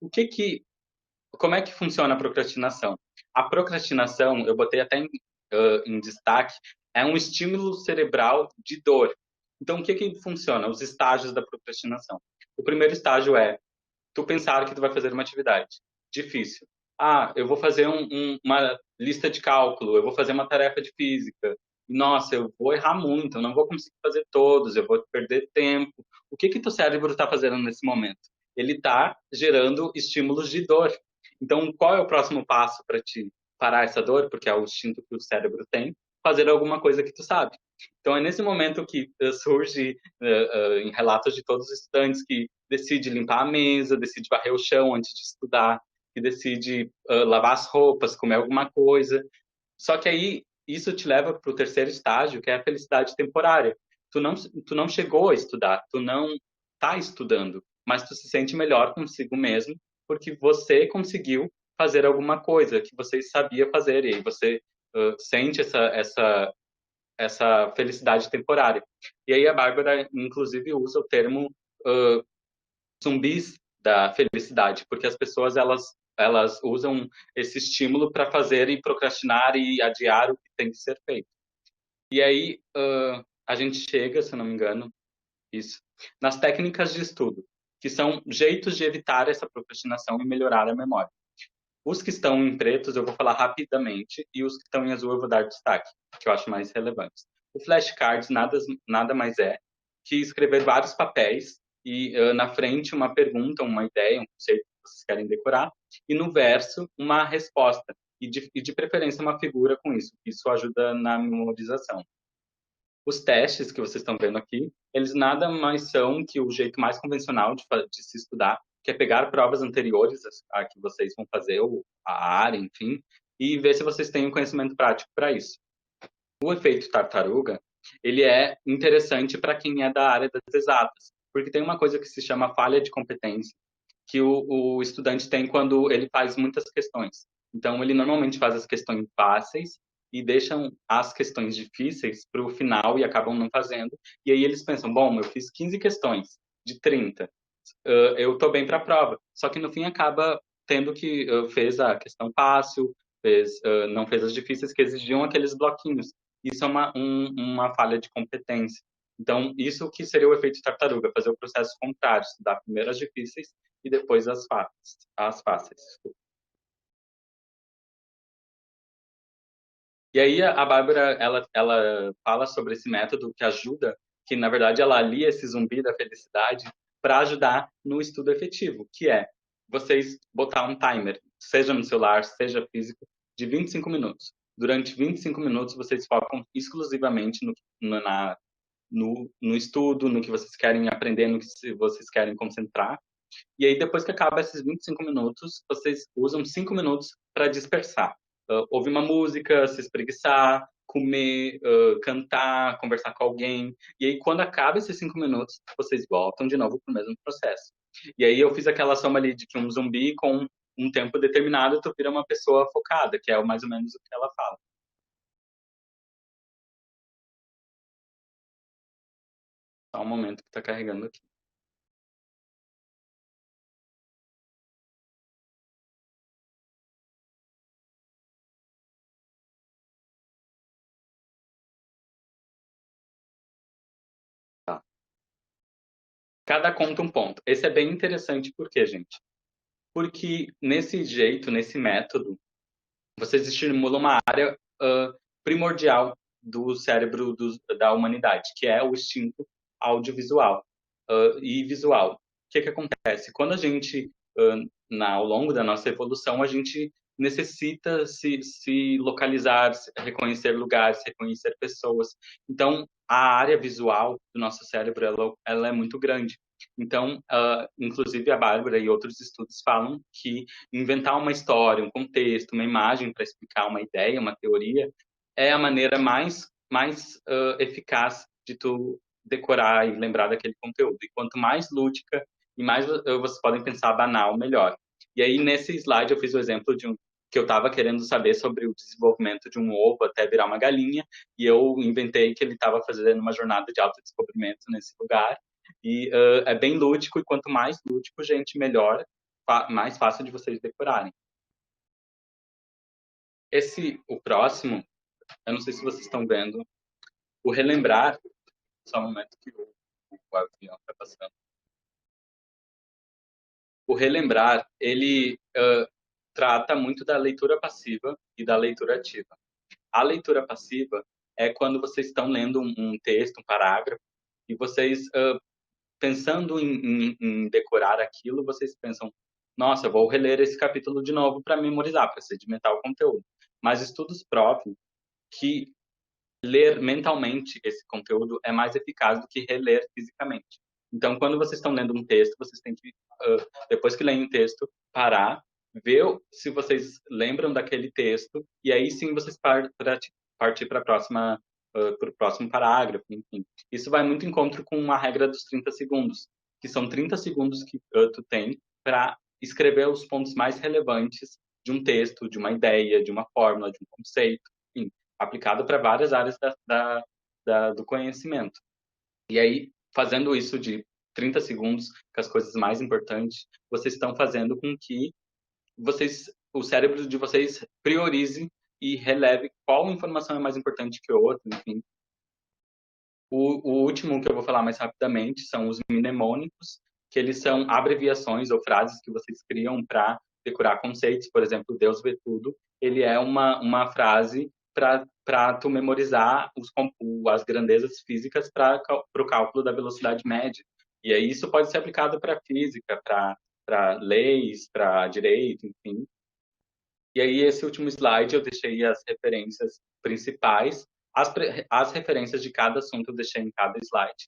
O que que, como é que funciona a procrastinação? A procrastinação, eu botei até em destaque, é um estímulo cerebral de dor. Então, o que que funciona? Os estágios da procrastinação. O primeiro estágio é tu pensar que tu vai fazer uma atividade difícil. Ah, eu vou fazer uma lista de cálculo, eu vou fazer uma tarefa de física. Nossa, eu vou errar muito, eu não vou conseguir fazer todos, eu vou perder tempo. O que que teu cérebro está fazendo nesse momento? Ele está gerando estímulos de dor. Então, qual é o próximo passo para te parar essa dor? Porque é o instinto que o cérebro tem, fazer alguma coisa que tu sabe. Então, é nesse momento que surge, em relatos de todos os estudantes, que decide limpar a mesa, decide varrer o chão antes de estudar, que decide lavar as roupas, comer alguma coisa. Só que aí isso te leva para o terceiro estágio, que é a felicidade temporária. Tu não chegou a estudar, tu não está estudando, mas tu se sente melhor consigo mesmo porque você conseguiu fazer alguma coisa que você sabia fazer e aí você sente essa felicidade temporária. E aí a Bárbara, inclusive, usa o termo uh, zumbis da felicidade, porque as pessoas elas usam esse estímulo para fazer e procrastinar e adiar o que tem que ser feito. E aí a gente chega, se eu não me engano, isso, nas técnicas de estudo, que são jeitos de evitar essa procrastinação e melhorar a memória. Os que estão em pretos eu vou falar rapidamente e os que estão em azul eu vou dar destaque, que eu acho mais relevantes. O flashcards nada mais é que escrever vários papéis e na frente uma pergunta, uma ideia, um conceito que vocês querem decorar e no verso uma resposta e de preferência uma figura com isso. Isso ajuda na memorização. Os testes que vocês estão vendo aqui, eles nada mais são que o jeito mais convencional de se estudar, que é pegar provas anteriores a que vocês vão fazer, ou a área, enfim, e ver se vocês têm um conhecimento prático para isso. O efeito tartaruga, ele é interessante para quem é da área das exatas, porque tem uma coisa que se chama falha de competência, que o estudante tem quando ele faz muitas questões. Então, ele normalmente faz as questões fáceis e deixam as questões difíceis para o final e acabam não fazendo. E aí eles pensam, bom, eu fiz 15 questões de 30, eu estou bem para a prova. Só que no fim acaba tendo que fez a questão fácil, não fez as difíceis que exigiam aqueles bloquinhos. Isso é uma falha de competência. Então, isso que seria o efeito tartaruga, fazer o processo contrário, estudar primeiro as difíceis e depois as fáceis. E aí a Bárbara, ela fala sobre esse método que ajuda, que na verdade ela alia esse zumbi da felicidade para ajudar no estudo efetivo, que é vocês botar um timer, seja no celular, seja físico, de 25 minutos. Durante 25 minutos vocês focam exclusivamente no estudo, no que vocês querem aprender, no que vocês querem concentrar. E aí, depois que acaba esses 25 minutos, vocês usam 5 minutos para dispersar. Ouvir uma música, se espreguiçar, comer, cantar, conversar com alguém. E aí, quando acaba esses 5 minutos, vocês voltam de novo para o mesmo processo. E aí, eu fiz aquela soma ali de que um zumbi com um tempo determinado, tu vira uma pessoa focada, que é mais ou menos o que ela fala. Só um momento que está carregando aqui. Tá. Cada conta um ponto. Esse é bem interessante, por quê, gente? Porque nesse jeito, nesse método, vocês estimulam uma área primordial do cérebro da humanidade, que é o instinto audiovisual e visual. O que que acontece? Quando a gente, ao longo da nossa evolução, a gente necessita se localizar, reconhecer lugares, reconhecer pessoas. Então, a área visual do nosso cérebro, ela é muito grande. Então, inclusive a Bárbara e outros estudos falam que inventar uma história, um contexto, uma imagem para explicar uma ideia, uma teoria, é a maneira mais eficaz de tu decorar e lembrar daquele conteúdo. E quanto mais lúdica e mais vocês podem pensar banal, melhor. E aí, nesse slide, eu fiz o exemplo de que eu estava querendo saber sobre o desenvolvimento de um ovo até virar uma galinha, e eu inventei que ele estava fazendo uma jornada de autodescobrimento nesse lugar. E é bem lúdico, e quanto mais lúdico, gente, melhor. mais fácil de vocês decorarem. O próximo, eu não sei se vocês estão vendo, o relembrar, só um momento que o avião está passando. O relembrar, ele trata muito da leitura passiva e da leitura ativa. A leitura passiva é quando vocês estão lendo um texto, um parágrafo, e vocês, pensando em decorar aquilo, vocês pensam, nossa, eu vou reler esse capítulo de novo para memorizar, para sedimentar o conteúdo. Mas estudos provam que ler mentalmente esse conteúdo é mais eficaz do que reler fisicamente. Então, quando vocês estão lendo um texto, vocês têm que, depois que leem o texto, parar, ver se vocês lembram daquele texto, e aí sim vocês partir para o próximo parágrafo, enfim. Isso vai muito em encontro com a regra dos 30 segundos, que são 30 segundos que tu tem para escrever os pontos mais relevantes de um texto, de uma ideia, de uma fórmula, de um conceito, enfim, aplicado para várias áreas do conhecimento. E aí, fazendo isso de 30 segundos, com as coisas mais importantes, vocês estão fazendo com que o cérebro de vocês priorize e releve qual informação é mais importante que outra, enfim. O último que eu vou falar mais rapidamente são os mnemônicos, que eles são abreviações ou frases que vocês criam para decorar conceitos. Por exemplo, Deus vê tudo. Ele é uma frase para tu memorizar as grandezas físicas para o cálculo da velocidade média. E aí isso pode ser aplicado para física, para leis, para direito, enfim. E aí esse último slide eu deixei as referências principais, as referências de cada assunto eu deixei em cada slide.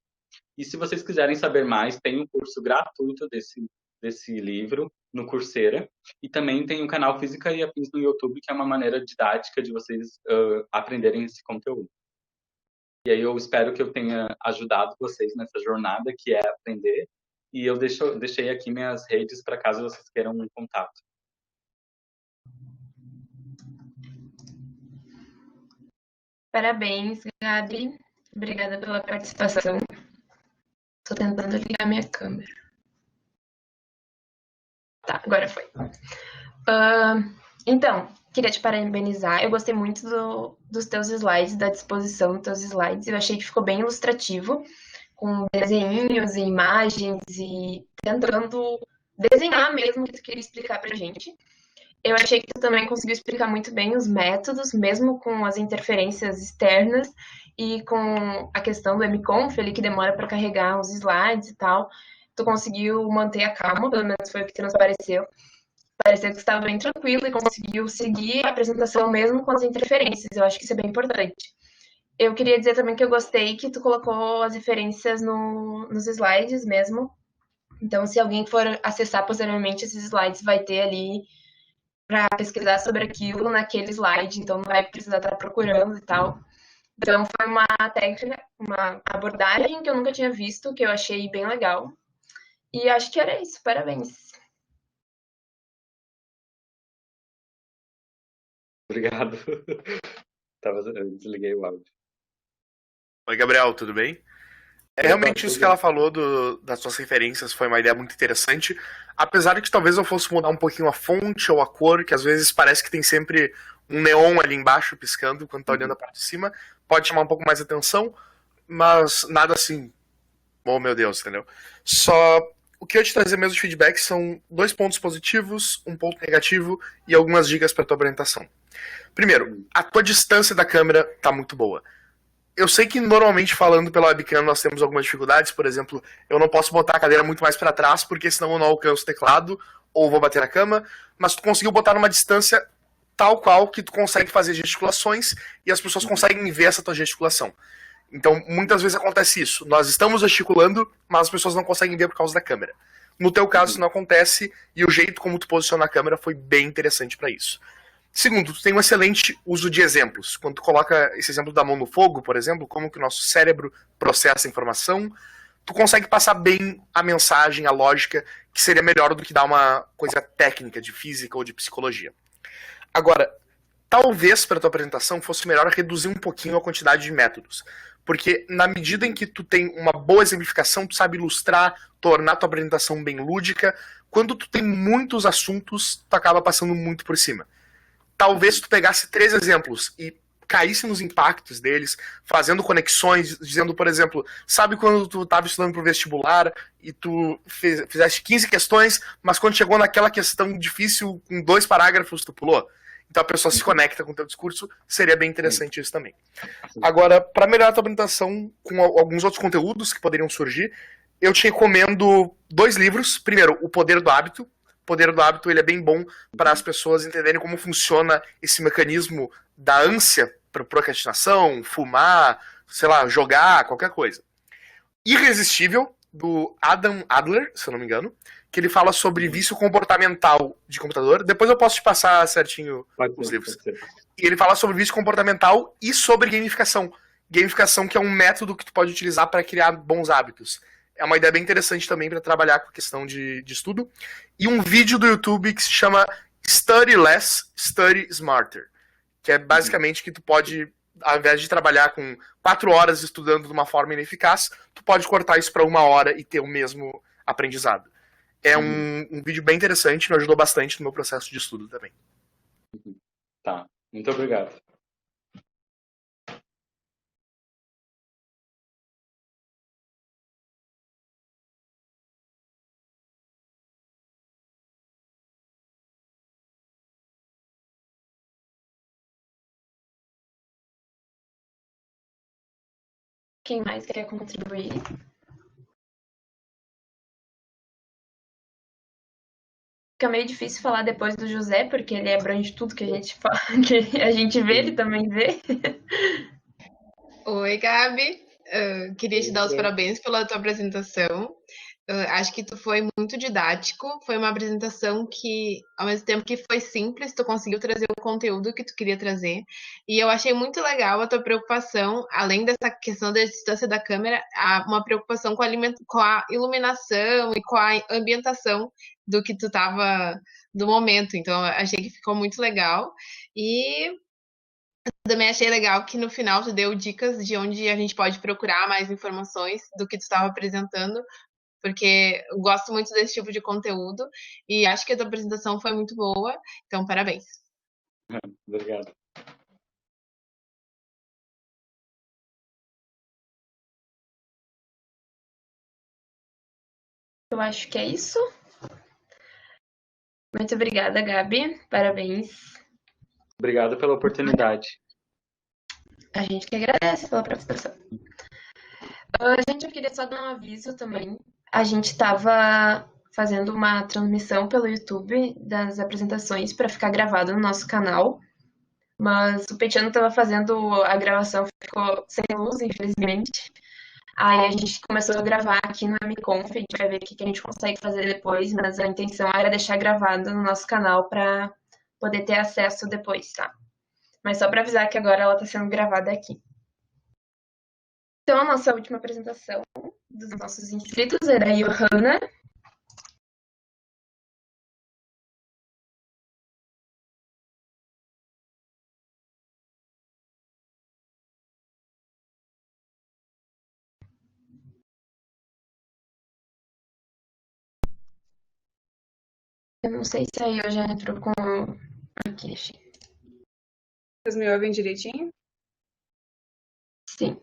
E se vocês quiserem saber mais, tem um curso gratuito desse livro no Coursera, e também tem o canal Física e Afins no YouTube, que é uma maneira didática de vocês aprenderem esse conteúdo. E aí eu espero que eu tenha ajudado vocês nessa jornada, que é aprender, e eu deixei aqui minhas redes para caso vocês queiram um contato. Parabéns, Gabi. Obrigada pela participação. Estou tentando ligar minha câmera. Tá, agora foi. Então, queria te parabenizar. Eu gostei muito dos teus slides, da disposição dos teus slides. Eu achei que ficou bem ilustrativo, com desenhos e imagens e tentando desenhar mesmo o que tu queria explicar pra gente. Eu achei que tu também conseguiu explicar muito bem os métodos, mesmo com as interferências externas e com a questão do mconf ali, que demora para carregar os slides e tal. Tu conseguiu manter a calma, pelo menos foi o que transpareceu. Pareceu que estava bem tranquilo e conseguiu seguir a apresentação mesmo com as interferências. Eu acho que isso é bem importante. Eu queria dizer também que eu gostei que tu colocou as referências nos slides mesmo. Então, se alguém for acessar posteriormente esses slides, vai ter ali para pesquisar sobre aquilo naquele slide, então não vai precisar estar procurando e tal. Então foi uma técnica, uma abordagem que eu nunca tinha visto, que eu achei bem legal. E acho que era isso, parabéns. Obrigado. Eu desliguei o áudio. Oi, Gabriel, tudo bem? Realmente isso que ela falou das suas referências foi uma ideia muito interessante, apesar de que talvez eu fosse mudar um pouquinho a fonte ou a cor, que às vezes parece que tem sempre um neon ali embaixo piscando quando tá olhando a parte de cima, pode chamar um pouco mais atenção, mas nada assim, oh meu Deus, entendeu? Só o que eu te trazer mesmo de feedback são 2 pontos positivos, um ponto negativo e algumas dicas para tua apresentação. Primeiro, a tua distância da câmera tá muito boa. Eu sei que normalmente falando pela webcam nós temos algumas dificuldades, por exemplo, eu não posso botar a cadeira muito mais para trás porque senão eu não alcanço o teclado ou vou bater na cama, mas tu conseguiu botar numa distância tal qual que tu consegue fazer gesticulações e as pessoas conseguem ver essa tua gesticulação. Então, muitas vezes acontece isso. Nós estamos gesticulando, mas as pessoas não conseguem ver por causa da câmera. No teu caso, isso não acontece e o jeito como tu posiciona a câmera foi bem interessante para isso. Segundo, tu tem um excelente uso de exemplos. Quando tu coloca esse exemplo da mão no fogo, por exemplo, como que o nosso cérebro processa a informação, tu consegue passar bem a mensagem, a lógica, que seria melhor do que dar uma coisa técnica de física ou de psicologia. Agora, talvez para tua apresentação fosse melhor reduzir um pouquinho a quantidade de métodos. Porque na medida em que tu tem uma boa exemplificação, tu sabe ilustrar, tornar tua apresentação bem lúdica, quando tu tem muitos assuntos, tu acaba passando muito por cima. Talvez tu pegasse 3 exemplos e caísse nos impactos deles, fazendo conexões, dizendo, por exemplo, sabe quando tu estava estudando pro vestibular e tu fizeste 15 questões, mas quando chegou naquela questão difícil, com 2 parágrafos, tu pulou? Então a pessoa se conecta com o teu discurso, seria bem interessante isso também. Agora, para melhorar a tua apresentação com alguns outros conteúdos que poderiam surgir, eu te recomendo 2 livros. Primeiro, O Poder do Hábito. O Poder do Hábito ele é bem bom para as pessoas entenderem como funciona esse mecanismo da ânsia para procrastinação, fumar, sei lá, jogar, qualquer coisa. Irresistível, do Adam Adler, se eu não me engano, que ele fala sobre vício comportamental de computador. Depois eu posso te passar certinho os livros. E ele fala sobre vício comportamental e sobre gamificação. Gamificação que é um método que tu pode utilizar para criar bons hábitos. É uma ideia bem interessante também para trabalhar com a questão de estudo. E um vídeo do YouTube que se chama Study Less, Study Smarter. Que é basicamente que tu pode, ao invés de trabalhar com 4 horas estudando de uma forma ineficaz, tu pode cortar isso para 1 hora e ter o mesmo aprendizado. É um vídeo bem interessante, me ajudou bastante no meu processo de estudo também. Tá, muito obrigado. Quem mais quer contribuir? Fica meio difícil falar depois do José, porque ele abrange tudo que a gente fala, que a gente vê, ele também vê. Oi, Gabi. Queria te dar os parabéns pela tua apresentação. Acho que tu foi muito didático. Foi uma apresentação que, ao mesmo tempo que foi simples, tu conseguiu trazer o conteúdo que tu queria trazer. E eu achei muito legal a tua preocupação, além dessa questão da distância da câmera, uma preocupação com a iluminação e com a ambientação do que tu tava do momento. Então, eu achei que ficou muito legal. E também achei legal que no final tu deu dicas de onde a gente pode procurar mais informações do que tu estava apresentando, porque eu gosto muito desse tipo de conteúdo e acho que a tua apresentação foi muito boa, então parabéns. Obrigado. Eu acho que é isso. Muito obrigada, Gabi. Parabéns. Obrigado pela oportunidade. A gente que agradece pela participação. Gente, eu queria só dar um aviso também. A gente estava fazendo uma transmissão pelo YouTube das apresentações para ficar gravado no nosso canal, mas o Petiano estava fazendo a gravação, ficou sem luz, infelizmente. Aí a gente começou a gravar aqui no MConf, a gente vai ver o que a gente consegue fazer depois, mas a intenção era deixar gravado no nosso canal para poder ter acesso depois, tá? Mas só para avisar que agora ela está sendo gravada aqui. Então, a nossa última apresentação dos nossos inscritos era a Johanna. Eu não sei se a Jo já entrou com... Aqui, achei. Vocês me ouvem direitinho? Sim.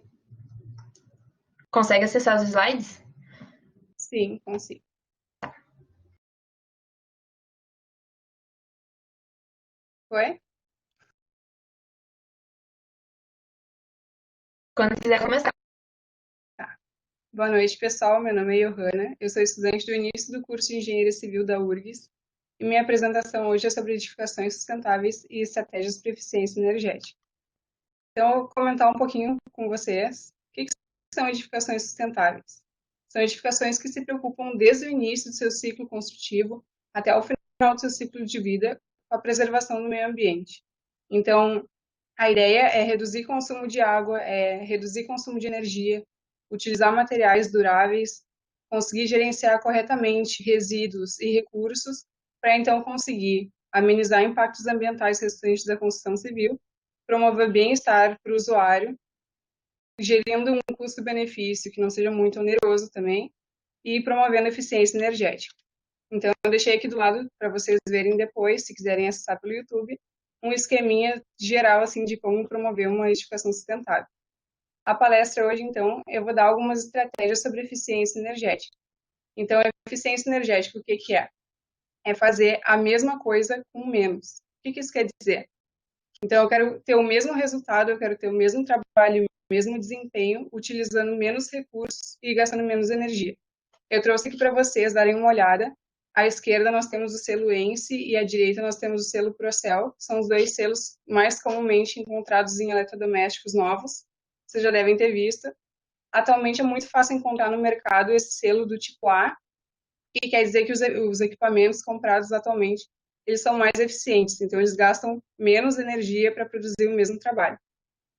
Consegue acessar os slides? Sim, consigo. Oi? Quando quiser começar. Boa noite, pessoal. Meu nome é Johanna. Eu sou estudante do início do curso de Engenharia Civil da URGS. E minha apresentação hoje é sobre edificações sustentáveis e estratégias para eficiência energética. Então, eu vou comentar um pouquinho com vocês o que são edificações sustentáveis. São edificações que se preocupam desde o início do seu ciclo construtivo até o final do seu ciclo de vida com a preservação do meio ambiente. Então, a ideia é reduzir consumo de água, reduzir consumo de energia, utilizar materiais duráveis, conseguir gerenciar corretamente resíduos e recursos para então conseguir amenizar impactos ambientais restantes da construção civil, promover bem-estar para o usuário, gerindo um custo-benefício que não seja muito oneroso também, e promovendo eficiência energética. Então, eu deixei aqui do lado para vocês verem depois, se quiserem acessar pelo YouTube, um esqueminha geral assim de como promover uma edificação sustentável. A palestra hoje, então, eu vou dar algumas estratégias sobre eficiência energética. Então, eficiência energética, o que que é? É fazer a mesma coisa com menos. O que isso quer dizer? Então, eu quero ter o mesmo resultado, eu quero ter o mesmo trabalho, o mesmo desempenho, utilizando menos recursos e gastando menos energia. Eu trouxe aqui para vocês darem uma olhada. À esquerda nós temos o selo ENSE e à direita nós temos o selo Procel, que são os dois selos mais comumente encontrados em eletrodomésticos novos. Vocês já devem ter visto. Atualmente é muito fácil encontrar no mercado esse selo do tipo A, que quer dizer que os equipamentos comprados atualmente eles são mais eficientes, então eles gastam menos energia para produzir o mesmo trabalho.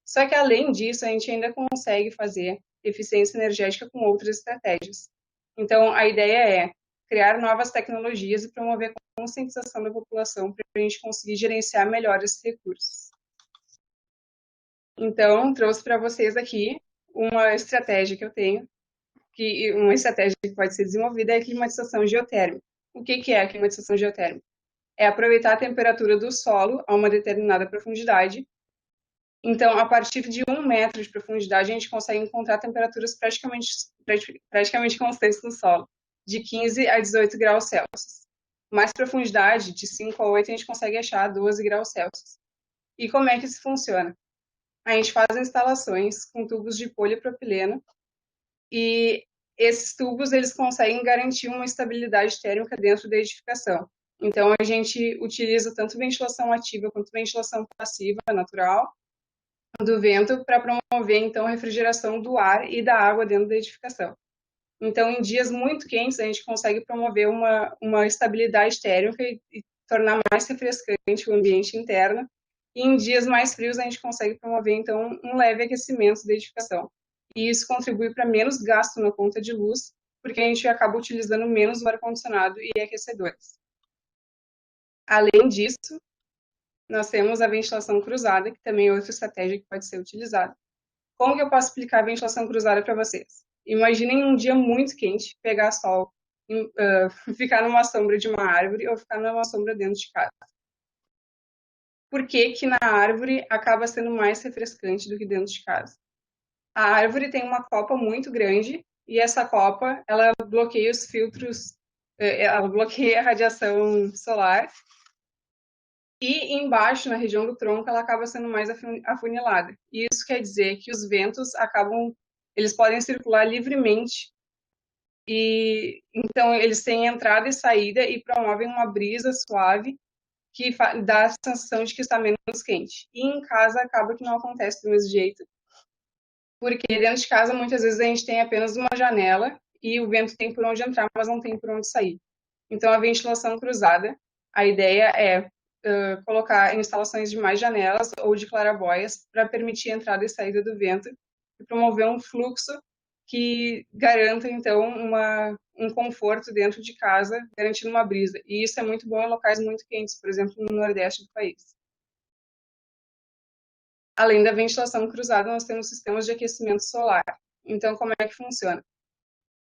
Só que além disso, a gente ainda consegue fazer eficiência energética com outras estratégias. Então, a ideia é criar novas tecnologias e promover a conscientização da população para a gente conseguir gerenciar melhor esses recursos. Então, trouxe para vocês aqui uma estratégia que eu tenho, uma estratégia que pode ser desenvolvida é a climatização geotérmica. O que é a climatização geotérmica? É aproveitar a temperatura do solo a uma determinada profundidade. Então, a partir de 1 metro de profundidade, a gente consegue encontrar temperaturas praticamente constantes no solo, de 15 a 18 graus Celsius. Mais profundidade, de 5 a 8, a gente consegue achar 12 graus Celsius. E como é que isso funciona? A gente faz instalações com tubos de polipropileno e esses tubos eles conseguem garantir uma estabilidade térmica dentro da edificação. Então, a gente utiliza tanto ventilação ativa quanto ventilação passiva, natural, do vento, para promover, então, a refrigeração do ar e da água dentro da edificação. Então, em dias muito quentes, a gente consegue promover uma estabilidade térmica e tornar mais refrescante o ambiente interno. E em dias mais frios, a gente consegue promover, então, um leve aquecimento da edificação. E isso contribui para menos gasto na conta de luz, porque a gente acaba utilizando menos o ar-condicionado e aquecedores. Além disso, nós temos a ventilação cruzada, que também é outra estratégia que pode ser utilizada. Como que eu posso explicar a ventilação cruzada para vocês? Imaginem um dia muito quente, pegar sol, ficar numa sombra de uma árvore ou ficar numa sombra dentro de casa. Por que que na árvore acaba sendo mais refrescante do que dentro de casa? A árvore tem uma copa muito grande e essa copa, ela bloqueia os filtros, ela bloqueia a radiação solar e embaixo, na região do tronco, ela acaba sendo mais afunilada. E isso quer dizer que os ventos eles podem circular livremente e então eles têm entrada e saída e promovem uma brisa suave que dá a sensação de que está menos quente. E em casa acaba que não acontece do mesmo jeito, porque dentro de casa muitas vezes a gente tem apenas uma janela e o vento tem por onde entrar, mas não tem por onde sair. Então a ventilação cruzada, a ideia é colocar instalações de mais janelas ou de clarabóias para permitir a entrada e saída do vento e promover um fluxo que garanta, então, um conforto dentro de casa, garantindo uma brisa. E isso é muito bom em locais muito quentes, por exemplo, no Nordeste do país. Além da ventilação cruzada, nós temos sistemas de aquecimento solar. Então, como é que funciona?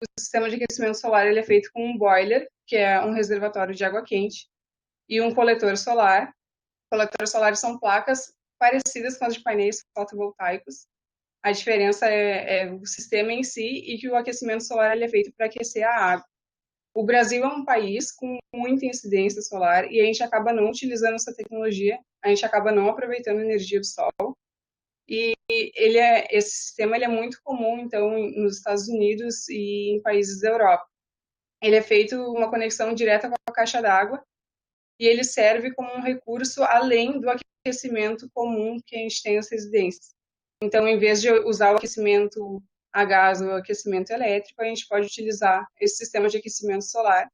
O sistema de aquecimento solar ele é feito com um boiler, que é um reservatório de água quente, e um coletor solar. Coletores solares são placas parecidas com as de painéis fotovoltaicos. A diferença é o sistema em si e que o aquecimento solar ele é feito para aquecer a água. O Brasil é um país com muita incidência solar e a gente acaba não utilizando essa tecnologia, a gente acaba não aproveitando a energia do sol. E esse sistema ele é muito comum, então, nos Estados Unidos e em países da Europa. Ele é feito uma conexão direta com a caixa d'água e ele serve como um recurso além do aquecimento comum que a gente tem nas residências. Então, em vez de usar o aquecimento a gás ou o aquecimento elétrico, a gente pode utilizar esse sistema de aquecimento solar.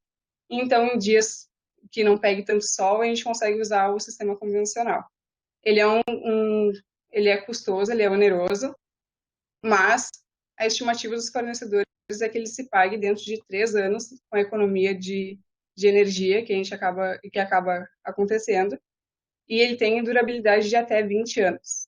Então, em dias que não pegue tanto sol, a gente consegue usar o sistema convencional. Ele é custoso, ele é oneroso, mas a estimativa dos fornecedores é que ele se pague dentro de 3 anos com a economia de de energia que acaba acontecendo, e ele tem durabilidade de até 20 anos.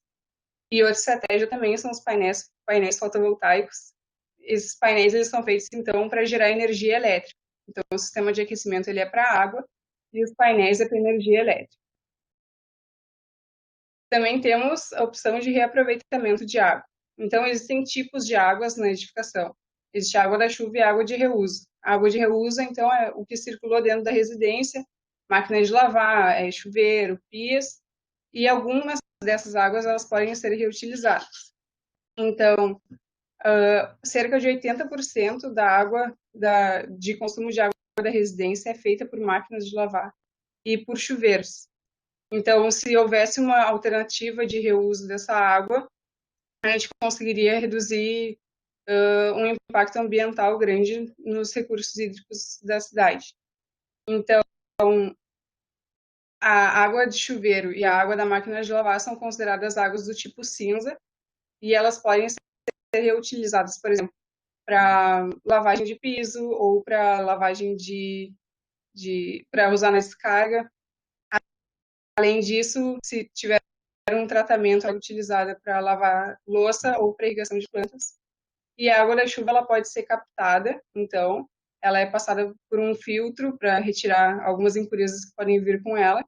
E outra estratégia também são os painéis fotovoltaicos. Esses painéis eles são feitos, então, para gerar energia elétrica. Então, o sistema de aquecimento ele é para água e os painéis é para energia elétrica. Também temos a opção de reaproveitamento de água. Então, existem tipos de águas na edificação. Existe a água da chuva e a água de reuso. A água de reuso, então, é o que circulou dentro da residência, máquina de lavar, chuveiro, pias, e algumas dessas águas elas podem ser reutilizadas. Então, cerca de 80% da água de consumo de água da residência é feita por máquinas de lavar e por chuveiros. Então, se houvesse uma alternativa de reuso dessa água, a gente conseguiria reduzir um impacto ambiental grande nos recursos hídricos da cidade. Então, a água de chuveiro e a água da máquina de lavar são consideradas águas do tipo cinza e elas podem ser reutilizadas, por exemplo, para lavagem de piso ou para lavagem para usar na descarga. Além disso, se tiver um tratamento utilizado para lavar louça ou para irrigação de plantas. E a água da chuva ela pode ser captada, então ela é passada por um filtro para retirar algumas impurezas que podem vir com ela.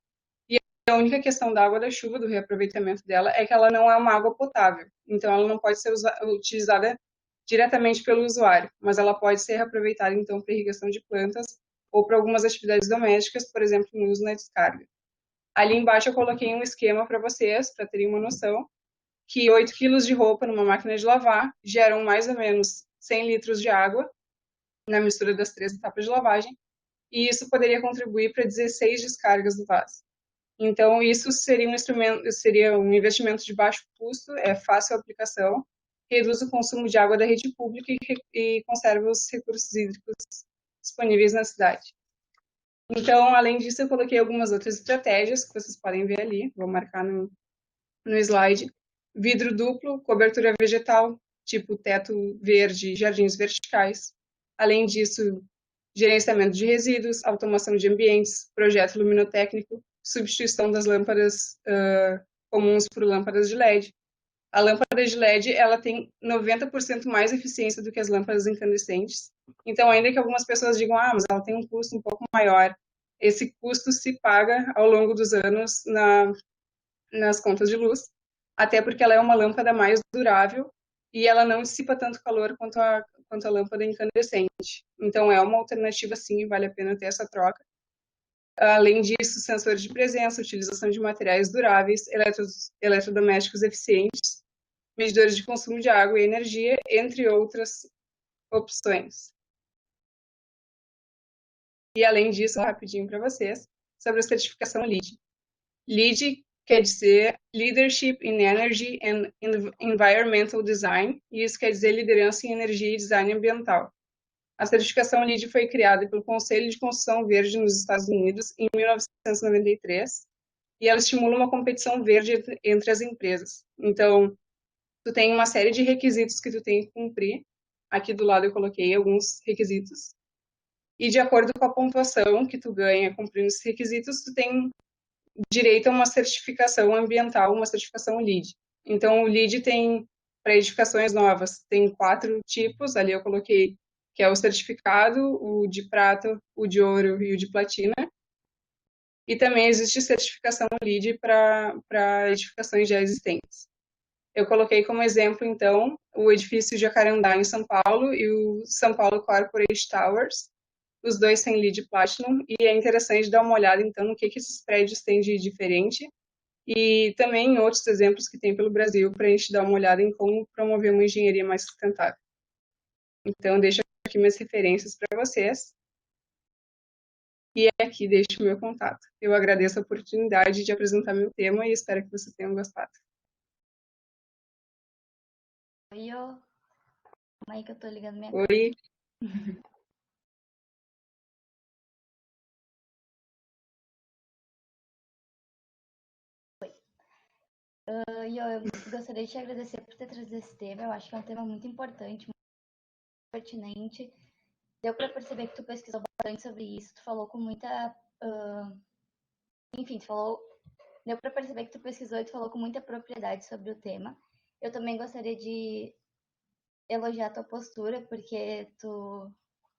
E a única questão da água da chuva, do reaproveitamento dela, é que ela não é uma água potável. Então ela não pode ser utilizada diretamente pelo usuário, mas ela pode ser reaproveitada então para irrigação de plantas ou para algumas atividades domésticas, por exemplo, no uso na descarga. Ali embaixo eu coloquei um esquema para vocês, para terem uma noção, que 8 quilos de roupa numa máquina de lavar geram mais ou menos 100 litros de água na mistura das 3 etapas de lavagem, e isso poderia contribuir para 16 descargas do vaso. Então, isso seria um investimento de baixo custo, é fácil a aplicação, reduz o consumo de água da rede pública e conserva os recursos hídricos disponíveis na cidade. Então, além disso, eu coloquei algumas outras estratégias que vocês podem ver ali, vou marcar no slide. Vidro duplo, cobertura vegetal, tipo teto verde, jardins verticais. Além disso, gerenciamento de resíduos, automação de ambientes, projeto luminotécnico, substituição das lâmpadas comuns por lâmpadas de LED. A lâmpada de LED ela tem 90% mais eficiência do que as lâmpadas incandescentes. Então, ainda que algumas pessoas digam, mas ela tem um custo um pouco maior, esse custo se paga ao longo dos anos nas contas de luz, até porque ela é uma lâmpada mais durável e ela não dissipa tanto calor quanto a lâmpada incandescente. Então, é uma alternativa, sim, vale a pena ter essa troca. Além disso, sensores de presença, utilização de materiais duráveis, eletrodomésticos eficientes, medidores de consumo de água e energia, entre outras opções. E além disso, rapidinho para vocês, sobre a certificação LEED. LEED quer dizer Leadership in Energy and Environmental Design, e isso quer dizer liderança em energia e design ambiental. A certificação LEED foi criada pelo Conselho de Construção Verde nos Estados Unidos em 1993, e ela estimula uma competição verde entre as empresas. Então, tu tem uma série de requisitos que tu tem que cumprir. Aqui do lado eu coloquei alguns requisitos. E de acordo com a pontuação que tu ganha cumprindo esses requisitos, tu tem direito a uma certificação ambiental, uma certificação LEED. Então, o LEED tem, para edificações novas, tem 4 tipos. Ali eu coloquei que é o certificado, o de prata, o de ouro e o de platina. E também existe certificação LEED para edificações já existentes. Eu coloquei como exemplo, então, o edifício Jacarandá, em São Paulo, e o São Paulo Corporate Towers. Os dois têm LEED Platinum, e é interessante dar uma olhada, então, no que esses prédios têm de diferente, e também em outros exemplos que tem pelo Brasil, para a gente dar uma olhada em como promover uma engenharia mais sustentável. Então, deixo aqui minhas referências para vocês. E aqui deixo o meu contato. Eu agradeço a oportunidade de apresentar meu tema e espero que vocês tenham gostado. Oi, calma aí que eu tô ligando minha Oi. Eu gostaria de te agradecer por ter trazido esse tema. Eu acho que é um tema muito importante, muito pertinente. deu para perceber que tu pesquisou bastante sobre isso, tu falou com muita... enfim, deu para perceber que tu pesquisou e tu falou com muita propriedade sobre o tema. Eu também gostaria de elogiar a tua postura, porque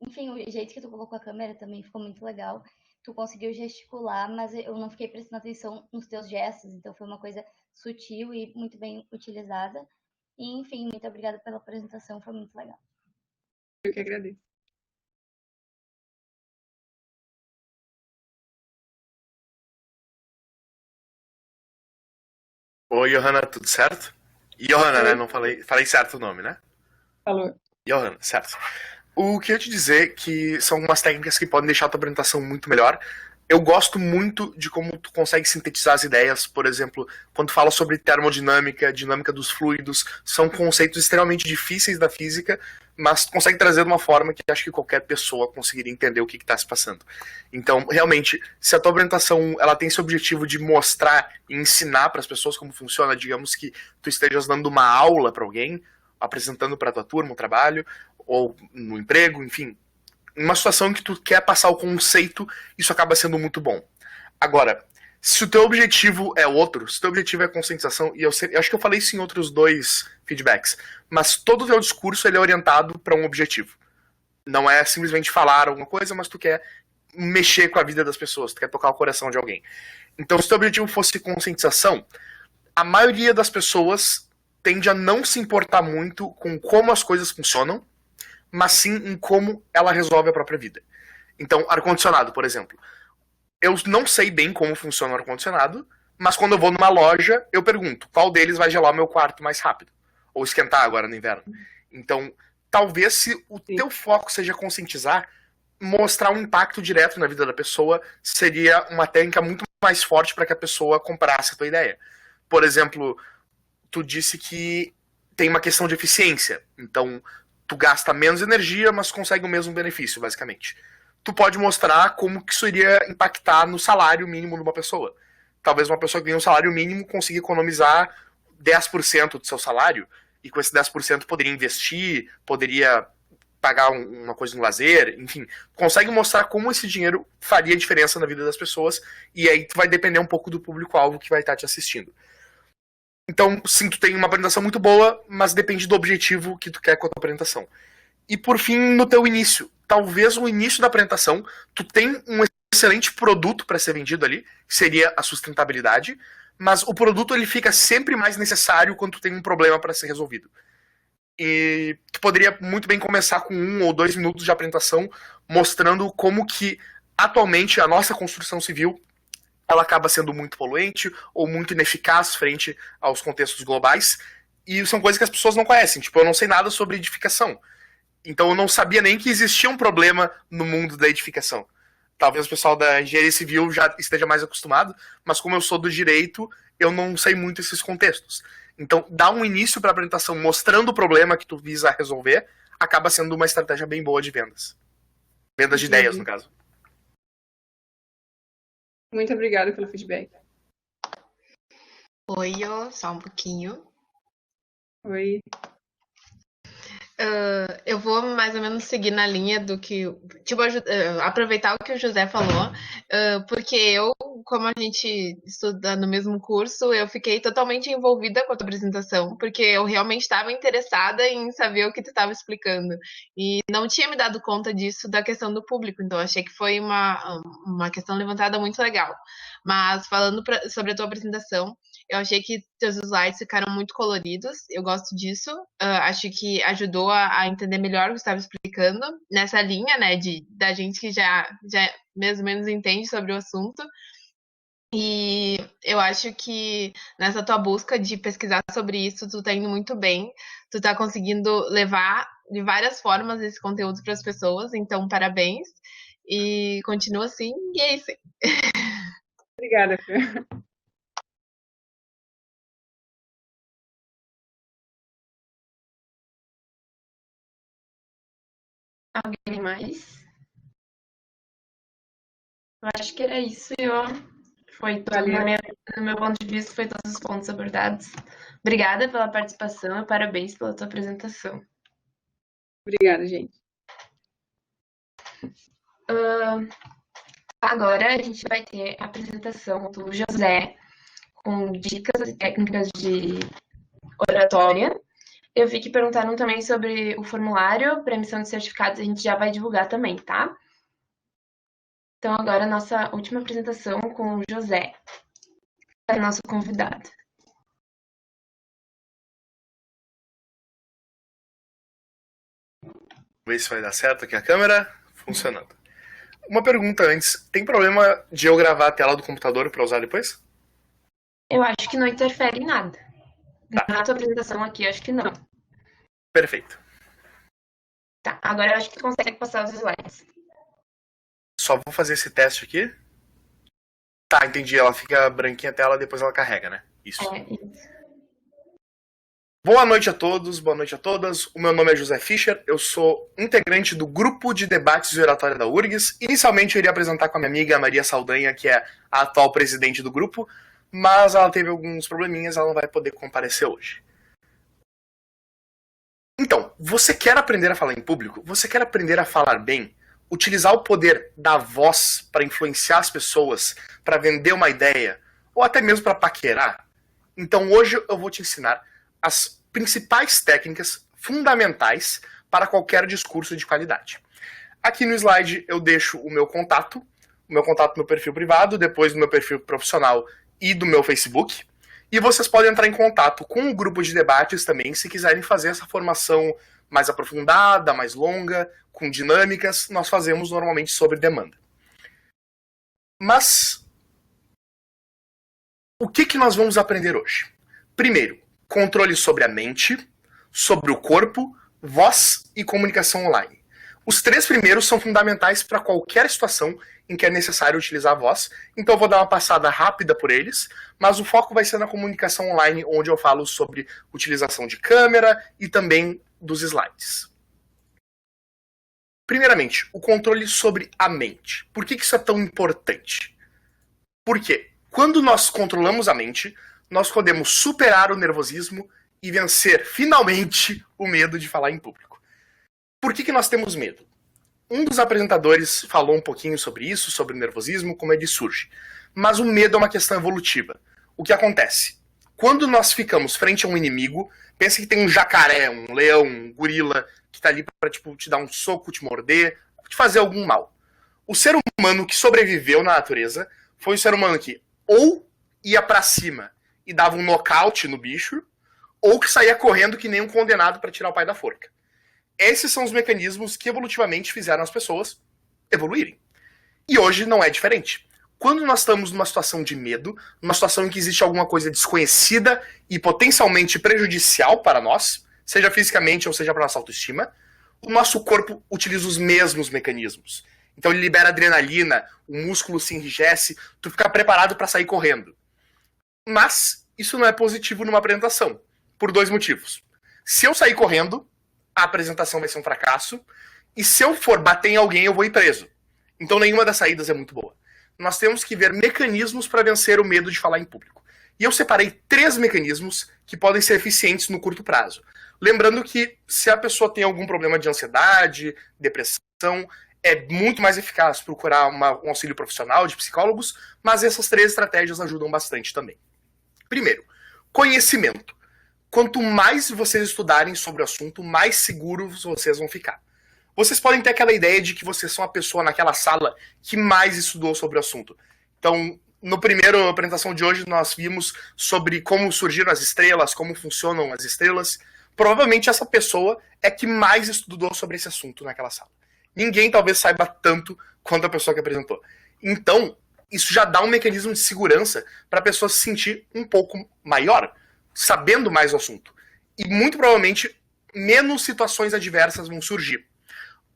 enfim, o jeito que tu colocou a câmera também ficou muito legal. Tu conseguiu gesticular, mas eu não fiquei prestando atenção nos teus gestos, então foi uma coisa sutil e muito bem utilizada. E, enfim, muito obrigada pela apresentação, foi muito legal. Eu que agradeço. Oi, Johanna, tudo certo? Johanna, né? Não falei certo o nome, né? Falou. Johanna, certo. O que eu ia te dizer que são algumas técnicas que podem deixar a tua apresentação muito melhor. Eu gosto muito de como tu consegue sintetizar as ideias, por exemplo, quando tu fala sobre termodinâmica, dinâmica dos fluidos, são conceitos extremamente difíceis da física, mas tu consegue trazer de uma forma que acho que qualquer pessoa conseguiria entender o que está se passando. Então, realmente, se a tua apresentação ela tem esse objetivo de mostrar e ensinar para as pessoas como funciona, digamos que tu estejas dando uma aula para alguém, apresentando para a tua turma um trabalho, ou no emprego, enfim, numa situação em que tu quer passar o conceito, isso acaba sendo muito bom. Agora, se o teu objetivo é outro, se o teu objetivo é conscientização, e eu acho que eu falei isso em outros 2 feedbacks, mas todo o teu discurso ele é orientado para um objetivo. Não é simplesmente falar alguma coisa, mas tu quer mexer com a vida das pessoas, tu quer tocar o coração de alguém. Então, se o teu objetivo fosse conscientização, a maioria das pessoas tende a não se importar muito com como as coisas funcionam, mas sim em como ela resolve a própria vida. Então, ar-condicionado, por exemplo. Eu não sei bem como funciona o ar-condicionado, mas quando eu vou numa loja, eu pergunto qual deles vai gelar o meu quarto mais rápido. Ou esquentar agora no inverno. Então, talvez se o teu foco seja conscientizar, mostrar um impacto direto na vida da pessoa seria uma técnica muito mais forte para que a pessoa comprasse a tua ideia. Por exemplo, tu disse que tem uma questão de eficiência. Então, tu gasta menos energia, mas consegue o mesmo benefício, basicamente. Tu pode mostrar como que isso iria impactar no salário mínimo de uma pessoa. Talvez uma pessoa que ganha um salário mínimo consiga economizar 10% do seu salário, e com esse 10% poderia investir, poderia pagar uma coisa no lazer, enfim. Consegue mostrar como esse dinheiro faria diferença na vida das pessoas, e aí tu vai depender um pouco do público-alvo que vai estar te assistindo. Então, sim, tu tem uma apresentação muito boa, mas depende do objetivo que tu quer com a tua apresentação. E por fim, no teu início. Talvez no início da apresentação, tu tem um excelente produto para ser vendido ali, que seria a sustentabilidade, mas o produto ele fica sempre mais necessário quando tu tem um problema para ser resolvido. E tu poderia muito bem começar com 1 ou 2 minutos de apresentação, mostrando como que atualmente a nossa construção civil ela acaba sendo muito poluente ou muito ineficaz frente aos contextos globais, e são coisas que as pessoas não conhecem. Tipo, eu não sei nada sobre edificação, então eu não sabia nem que existia um problema no mundo da edificação. Talvez o pessoal da engenharia civil já esteja mais acostumado, mas como eu sou do direito, eu não sei muito esses contextos. Então, dar um início para a apresentação mostrando o problema que tu visa resolver, acaba sendo uma estratégia bem boa de vendas. Vendas de ideias, no caso. Muito obrigada pelo feedback. Oi, só um pouquinho. Oi. Eu vou mais ou menos seguir na linha do que... Tipo, aproveitar o que o José falou, porque eu, como a gente estuda no mesmo curso, eu fiquei totalmente envolvida com a tua apresentação, porque eu realmente estava interessada em saber o que tu estava explicando. E não tinha me dado conta disso, da questão do público, então achei que foi uma questão levantada muito legal. Mas falando sobre a tua apresentação, eu achei que teus slides ficaram muito coloridos, eu gosto disso. Acho que ajudou a entender melhor o que você estava explicando, nessa linha, né, da gente que já mais ou menos entende sobre o assunto. E eu acho que nessa tua busca de pesquisar sobre isso, tu tá indo muito bem, tu tá conseguindo levar de várias formas esse conteúdo para as pessoas, então parabéns, e continua assim, e é isso aí. Obrigada, Fê. Alguém mais? Eu acho que era isso, foi tudo no meu ponto de vista, foi todos os pontos abordados. Obrigada pela participação e parabéns pela tua apresentação. Obrigada, gente. Agora a gente vai ter a apresentação do José com dicas e técnicas de oratória. Eu vi que perguntaram também sobre o formulário para emissão de certificados, a gente já vai divulgar também, tá? Então agora a nossa última apresentação com o José, que é nosso convidado. Ver se vai dar certo aqui a câmera funcionando. Uma pergunta antes, tem problema de eu gravar a tela do computador para usar depois? Eu acho que não interfere em nada. Na tua apresentação aqui, eu acho que não. Perfeito. Tá, agora eu acho que tu consegue passar os slides. Só vou fazer esse teste aqui. Tá, entendi. Ela fica branquinha a tela, depois ela carrega, né? Isso. Isso. Boa noite a todos, boa noite a todas. O meu nome é José Fischer, eu sou integrante do grupo de debates de oratória da URGS. Inicialmente eu iria apresentar com a minha amiga Maria Saldanha, que é a atual presidente do grupo, mas ela teve alguns probleminhas, ela não vai poder comparecer hoje. Então, você quer aprender a falar em público? Você quer aprender a falar bem? Utilizar o poder da voz para influenciar as pessoas, para vender uma ideia, ou até mesmo para paquerar? Então hoje eu vou te ensinar as principais técnicas fundamentais para qualquer discurso de qualidade. Aqui no slide eu deixo o meu contato no meu perfil privado, depois do meu perfil profissional e do meu Facebook. E vocês podem entrar em contato com o grupo de debates também, se quiserem fazer essa formação mais aprofundada, mais longa, com dinâmicas, nós fazemos normalmente sob demanda. Mas o que nós vamos aprender hoje? Primeiro, controle sobre a mente, sobre o corpo, voz e comunicação online. Os três primeiros são fundamentais para qualquer situação em que é necessário utilizar a voz, então eu vou dar uma passada rápida por eles, mas o foco vai ser na comunicação online, onde eu falo sobre utilização de câmera e também dos slides. Primeiramente, o controle sobre a mente. Por que isso é tão importante? Porque quando nós controlamos a mente, nós podemos superar o nervosismo e vencer, finalmente, o medo de falar em público. Por que nós temos medo? Um dos apresentadores falou um pouquinho sobre isso, sobre o nervosismo, como ele surge. Mas o medo é uma questão evolutiva. O que acontece? Quando nós ficamos frente a um inimigo, pensa que tem um jacaré, um leão, um gorila, que está ali para te dar um soco, te morder, te fazer algum mal. O ser humano que sobreviveu na natureza foi o ser humano que ou ia para cima e dava um nocaute no bicho, ou que saía correndo que nem um condenado para tirar o pai da forca. Esses são os mecanismos que evolutivamente fizeram as pessoas evoluírem. E hoje não é diferente. Quando nós estamos numa situação de medo, numa situação em que existe alguma coisa desconhecida e potencialmente prejudicial para nós, seja fisicamente ou seja para nossa autoestima, o nosso corpo utiliza os mesmos mecanismos. Então ele libera adrenalina, o músculo se enrijece, tu fica preparado para sair correndo. Mas isso não é positivo numa apresentação, por dois motivos. Se eu sair correndo, a apresentação vai ser um fracasso, e se eu for bater em alguém, eu vou ir preso. Então nenhuma das saídas é muito boa. Nós temos que ver mecanismos para vencer o medo de falar em público. E eu separei 3 mecanismos que podem ser eficientes no curto prazo. Lembrando que se a pessoa tem algum problema de ansiedade, depressão, é muito mais eficaz procurar um auxílio profissional de psicólogos, mas essas 3 estratégias ajudam bastante também. Primeiro, conhecimento. Quanto mais vocês estudarem sobre o assunto, mais seguros vocês vão ficar. Vocês podem ter aquela ideia de que vocês são a pessoa naquela sala que mais estudou sobre o assunto. Então, no primeiro apresentação de hoje, nós vimos sobre como surgiram as estrelas, como funcionam as estrelas. Provavelmente essa pessoa é que mais estudou sobre esse assunto naquela sala. Ninguém talvez saiba tanto quanto a pessoa que apresentou. Então, isso já dá um mecanismo de segurança para a pessoa se sentir um pouco maior, sabendo mais do assunto. E muito provavelmente menos situações adversas vão surgir.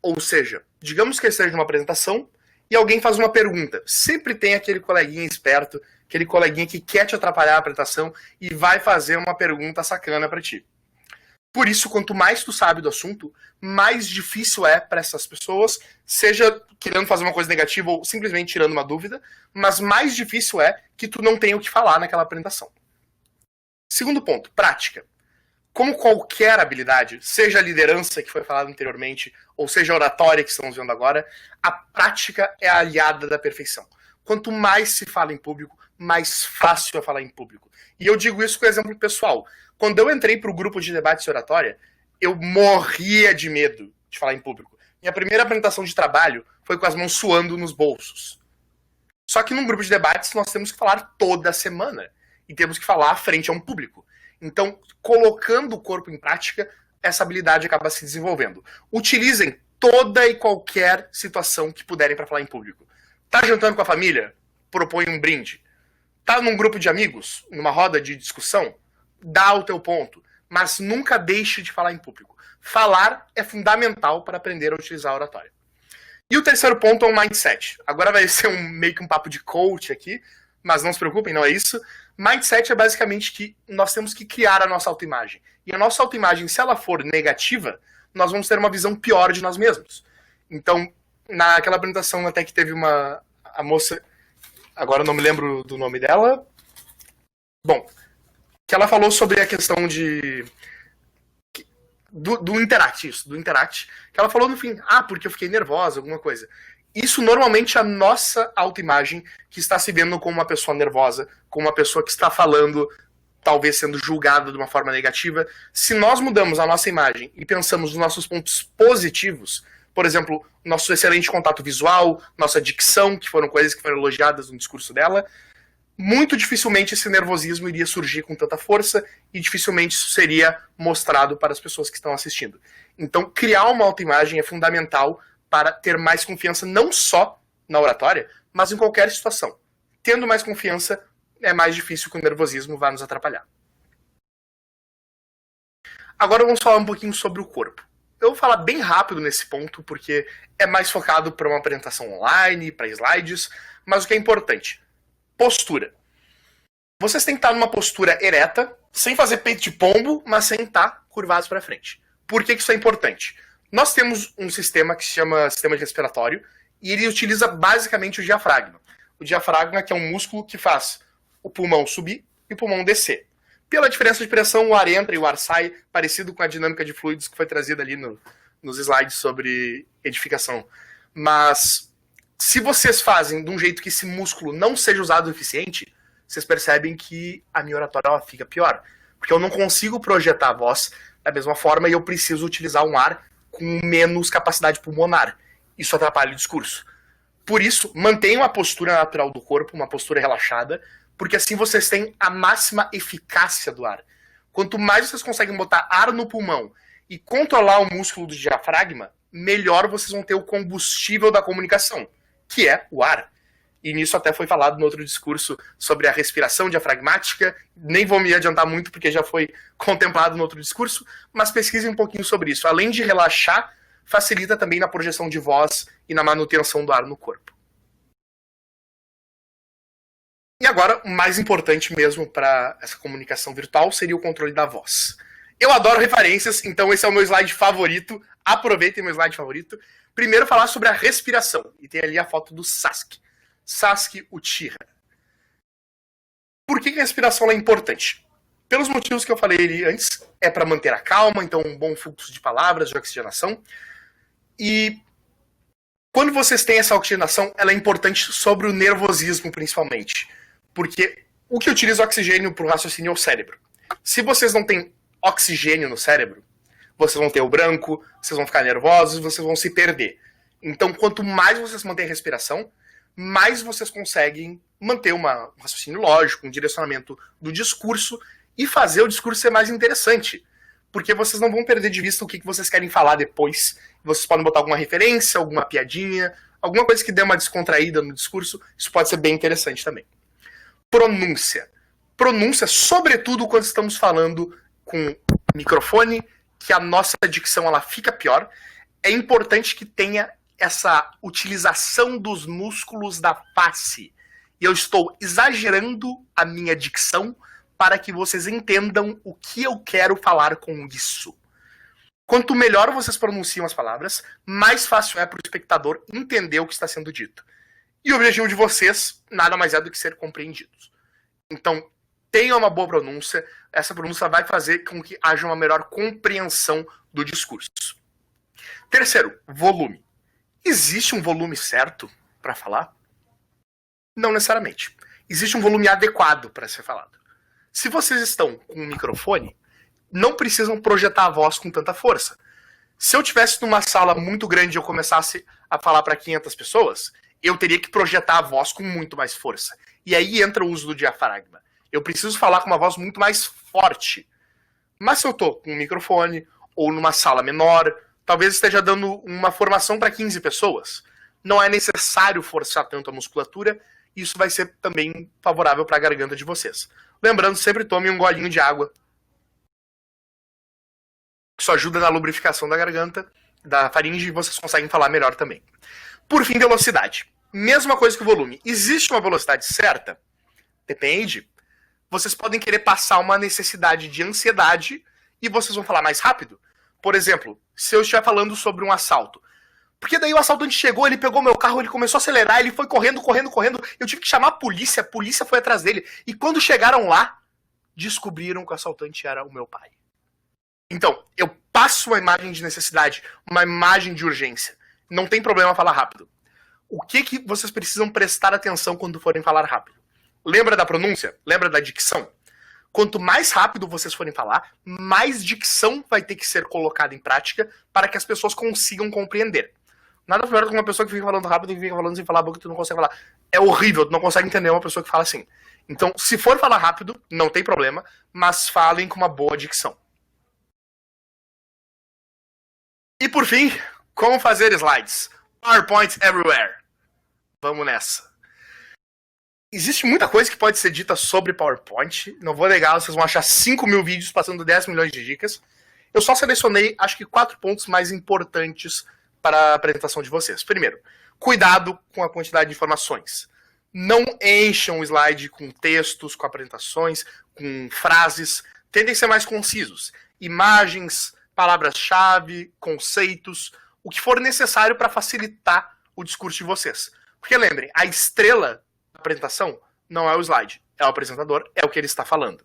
Ou seja, digamos que eu esteja numa apresentação e alguém faz uma pergunta. Sempre tem aquele coleguinha esperto, aquele coleguinha que quer te atrapalhar a apresentação e vai fazer uma pergunta sacana para ti. Por isso, quanto mais tu sabe do assunto, mais difícil é para essas pessoas, seja querendo fazer uma coisa negativa ou simplesmente tirando uma dúvida, mas mais difícil é que tu não tenha o que falar naquela apresentação. Segundo ponto, prática. como qualquer habilidade, seja a liderança, que foi falado anteriormente, ou seja a oratória, que estamos vendo agora, a prática é a aliada da perfeição. Quanto mais se fala em público, mais fácil é falar em público. E eu digo isso com exemplo pessoal. Quando eu entrei para o grupo de debate e oratória, eu morria de medo de falar em público. Minha primeira apresentação de trabalho foi com as mãos suando nos bolsos. Só que num grupo de debates nós temos que falar toda semana. E temos que falar frente a um público. Então, colocando o corpo em prática, essa habilidade acaba se desenvolvendo. Utilizem toda e qualquer situação que puderem para falar em público. Tá jantando com a família? Propõe um brinde. Tá num grupo de amigos? Numa roda de discussão? Dá o teu ponto. Mas nunca deixe de falar em público. Falar é fundamental para aprender a utilizar a oratória. E o terceiro ponto é o mindset. Agora vai ser meio que um papo de coach aqui, mas não se preocupem, não é isso. Mindset é basicamente que nós temos que criar a nossa autoimagem. E a nossa autoimagem, se ela for negativa, nós vamos ter uma visão pior de nós mesmos. Então, naquela apresentação até que teve a moça, agora eu não me lembro do nome dela, bom, que ela falou sobre a questão do Interact, que ela falou no fim, porque eu fiquei nervosa, alguma coisa. Isso normalmente é a nossa autoimagem que está se vendo como uma pessoa nervosa, como uma pessoa que está falando, talvez sendo julgada de uma forma negativa. Se nós mudamos a nossa imagem e pensamos nos nossos pontos positivos, por exemplo, nosso excelente contato visual, nossa dicção, que foram coisas que foram elogiadas no discurso dela, muito dificilmente esse nervosismo iria surgir com tanta força e dificilmente isso seria mostrado para as pessoas que estão assistindo. Então, criar uma autoimagem é fundamental para ter mais confiança não só na oratória, mas em qualquer situação. Tendo mais confiança, é mais difícil que o nervosismo vá nos atrapalhar. Agora vamos falar um pouquinho sobre o corpo. Eu vou falar bem rápido nesse ponto, porque é mais focado para uma apresentação online, para slides, mas o que é importante, postura. Vocês têm que estar numa postura ereta, sem fazer peito de pombo, mas sem estar curvados para frente. Por que isso é importante? Nós temos um sistema que se chama sistema respiratório, e ele utiliza basicamente o diafragma. O diafragma que é um músculo que faz o pulmão subir e o pulmão descer. Pela diferença de pressão, o ar entra e o ar sai, parecido com a dinâmica de fluidos que foi trazida ali nos slides sobre edificação. Mas se vocês fazem de um jeito que esse músculo não seja usado o suficiente, vocês percebem que a minha oratória fica pior. Porque eu não consigo projetar a voz da mesma forma e eu preciso utilizar um ar com menos capacidade pulmonar. Isso atrapalha o discurso. Por isso, mantenham a postura natural do corpo, uma postura relaxada, porque assim vocês têm a máxima eficácia do ar. Quanto mais vocês conseguem botar ar no pulmão e controlar o músculo do diafragma, melhor vocês vão ter o combustível da comunicação, que é o ar. E nisso até foi falado no outro discurso sobre a respiração diafragmática. Nem vou me adiantar muito porque já foi contemplado no outro discurso, mas pesquisem um pouquinho sobre isso. Além de relaxar, facilita também na projeção de voz e na manutenção do ar no corpo. E agora, o mais importante mesmo para essa comunicação virtual seria o controle da voz. Eu adoro referências, então esse é o meu slide favorito. Aproveitem meu slide favorito. Primeiro falar sobre a respiração. E tem ali a foto do Sasuke Uchiha. Por que a respiração é importante? Pelos motivos que eu falei ali antes, é para manter a calma, então um bom fluxo de palavras, de oxigenação. E quando vocês têm essa oxigenação, ela é importante sobre o nervosismo, principalmente. Porque o que utiliza oxigênio para o raciocínio é o cérebro. Se vocês não têm oxigênio no cérebro, vocês vão ter o branco, vocês vão ficar nervosos, vocês vão se perder. Então, quanto mais vocês mantêm a respiração, mais vocês conseguem manter um raciocínio lógico, um direcionamento do discurso e fazer o discurso ser mais interessante. Porque vocês não vão perder de vista o que vocês querem falar depois. Vocês podem botar alguma referência, alguma piadinha, alguma coisa que dê uma descontraída no discurso. Isso pode ser bem interessante também. Pronúncia. Pronúncia, sobretudo quando estamos falando com microfone, que a nossa dicção ela fica pior. É importante que tenha essa utilização dos músculos da face. E eu estou exagerando a minha dicção para que vocês entendam o que eu quero falar com isso. Quanto melhor vocês pronunciam as palavras, mais fácil é para o espectador entender o que está sendo dito. E o objetivo de vocês nada mais é do que ser compreendidos. Então, tenha uma boa pronúncia. Essa pronúncia vai fazer com que haja uma melhor compreensão do discurso. Terceiro, volume. Existe um volume certo para falar? Não necessariamente. Existe um volume adequado para ser falado. Se vocês estão com um microfone, não precisam projetar a voz com tanta força. Se eu tivesse numa sala muito grande e eu começasse a falar para 500 pessoas, eu teria que projetar a voz com muito mais força. E aí entra o uso do diafragma. Eu preciso falar com uma voz muito mais forte. Mas se eu estou com um microfone ou numa sala menor, talvez esteja dando uma formação para 15 pessoas. Não é necessário forçar tanto a musculatura, e isso vai ser também favorável para a garganta de vocês. Lembrando, sempre tome um golinho de água. Isso ajuda na lubrificação da garganta, da faringe, e vocês conseguem falar melhor também. Por fim, velocidade. Mesma coisa que o volume. Existe uma velocidade certa? Depende. Vocês podem querer passar uma necessidade de ansiedade e vocês vão falar mais rápido. Por exemplo, se eu estiver falando sobre um assalto. Porque daí o assaltante chegou, ele pegou meu carro, ele começou a acelerar, ele foi correndo. Eu tive que chamar a polícia foi atrás dele. E quando chegaram lá, descobriram que o assaltante era o meu pai. Então, eu passo uma imagem de necessidade, uma imagem de urgência. Não tem problema falar rápido. O que vocês precisam prestar atenção quando forem falar rápido? Lembra da pronúncia? Lembra da dicção? Quanto mais rápido vocês forem falar, mais dicção vai ter que ser colocada em prática para que as pessoas consigam compreender. Nada pior do que uma pessoa que fica falando rápido e fica falando sem falar a boca e tu não consegue falar. É horrível, tu não consegue entender uma pessoa que fala assim. Então, se for falar rápido, não tem problema, mas falem com uma boa dicção. E por fim, como fazer slides? PowerPoint everywhere. Vamos nessa. Existe muita coisa que pode ser dita sobre PowerPoint. Não vou negar, vocês vão achar 5.000 vídeos passando 10 milhões de dicas. Eu só selecionei, acho que 4 pontos mais importantes para a apresentação de vocês. Primeiro, cuidado com a quantidade de informações. Não encham o slide com textos, com apresentações, com frases. Tentem ser mais concisos. Imagens, palavras-chave, conceitos, o que for necessário para facilitar o discurso de vocês. Porque lembrem, a estrela da apresentação não é o slide, é o apresentador, é o que ele está falando.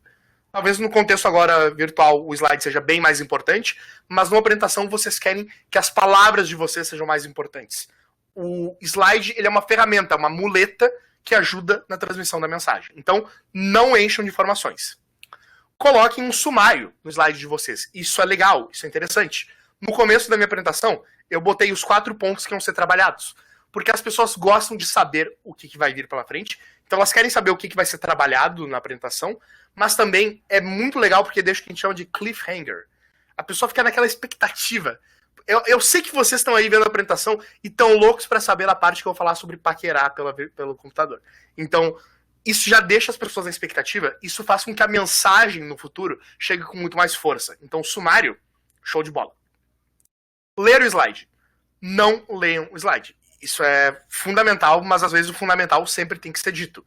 Talvez no contexto agora virtual o slide seja bem mais importante, mas numa apresentação vocês querem que as palavras de vocês sejam mais importantes. O slide ele é uma ferramenta, uma muleta que ajuda na transmissão da mensagem. Então, não encham de informações. Coloquem um sumário no slide de vocês. Isso é legal, isso é interessante. No começo da minha apresentação, eu botei os 4 pontos que vão ser trabalhados. Porque as pessoas gostam de saber o que vai vir pela frente. Então elas querem saber o que vai ser trabalhado na apresentação. Mas também é muito legal porque deixa o que a gente chama de cliffhanger. A pessoa fica naquela expectativa. Eu sei que vocês estão aí vendo a apresentação e estão loucos para saber a parte que eu vou falar sobre paquerar pelo computador. Então, isso já deixa as pessoas na expectativa. Isso faz com que a mensagem no futuro chegue com muito mais força. Então, sumário, show de bola. Ler o slide. Não leiam o slide. Isso é fundamental, mas às vezes o fundamental sempre tem que ser dito.